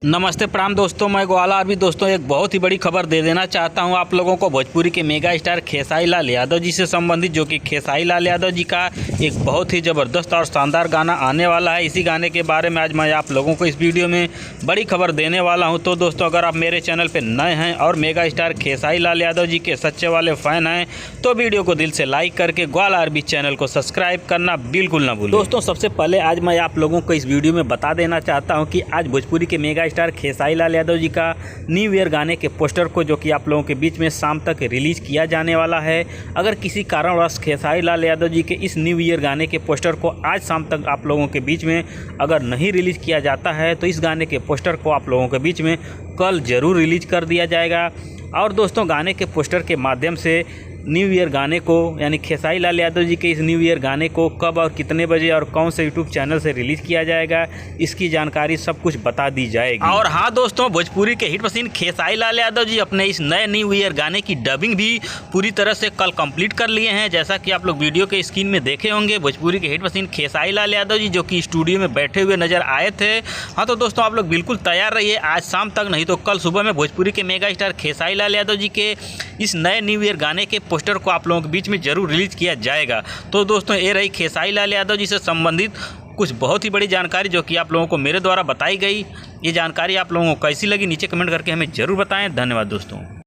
नमस्ते प्रणाम दोस्तों, मैं ग्वाला अभी दोस्तों एक बहुत ही बड़ी खबर दे देना चाहता हूं आप लोगों को। भोजपुरी के मेगा स्टार खेसारी लाल यादव जी से संबंधित, जो कि खेसारी लाल यादव जी का एक बहुत ही ज़बरदस्त और शानदार गाना आने वाला है। इसी गाने के बारे में आज मैं आप लोगों को इस वीडियो में बड़ी खबर देने वाला हूं। तो दोस्तों, अगर आप मेरे चैनल पर नए हैं और मेगा स्टार खेसारी लाल यादव जी के सच्चे वाले फ़ैन हैं तो वीडियो को दिल से लाइक करके ग्वाला अरबी चैनल को सब्सक्राइब करना बिल्कुल ना भूलें। दोस्तों, सबसे पहले आज मैं आप लोगों को इस वीडियो में बता देना चाहता हूँ कि आज भोजपुरी के मेगा स्टार खेसारी लाल यादव जी का न्यू ईयर गाने के पोस्टर को, जो कि आप लोगों के बीच में शाम तक रिलीज किया जाने वाला है। अगर किसी कारणवश खेसारी लाल यादव जी के इस न्यू ईयर गाने के पोस्टर को आज शाम तक आप लोगों के बीच में अगर नहीं रिलीज किया जाता है तो इस गाने के पोस्टर को आप लोगों के बीच में कल ज़रूर रिलीज कर दिया जाएगा। और दोस्तों, गाने के पोस्टर के माध्यम से न्यू ईयर गाने को, यानी खेसारी लाल यादव जी के इस न्यू ईयर गाने को कब और कितने बजे और कौन से यूट्यूब चैनल से रिलीज़ किया जाएगा, इसकी जानकारी सब कुछ बता दी जाएगी। और हाँ दोस्तों, भोजपुरी के हिट मशीन खेसारी लाल यादव जी अपने इस नए न्यू ईयर गाने की डबिंग भी पूरी तरह से कल कंप्लीट कर लिए हैं। जैसा कि आप लोग वीडियो के स्क्रीन में देखे होंगे, भोजपुरी के हिट मशीन खेसारी लाल यादव जी जो कि स्टूडियो में बैठे हुए नजर आए थे। हाँ तो दोस्तों, आप लोग बिल्कुल तैयार रहिए, आज शाम तक नहीं तो कल सुबह में भोजपुरी के मेगा स्टार खेसारी लाल यादव जी के इस नए न्यू ईयर गाने के पोस्टर को आप लोगों के बीच में जरूर रिलीज किया जाएगा। तो दोस्तों, ये रही खेसारी लाल यादव जी से संबंधित कुछ बहुत ही बड़ी जानकारी जो कि आप लोगों को मेरे द्वारा बताई गई। ये जानकारी आप लोगों को कैसी लगी नीचे कमेंट करके हमें ज़रूर बताएं। धन्यवाद दोस्तों।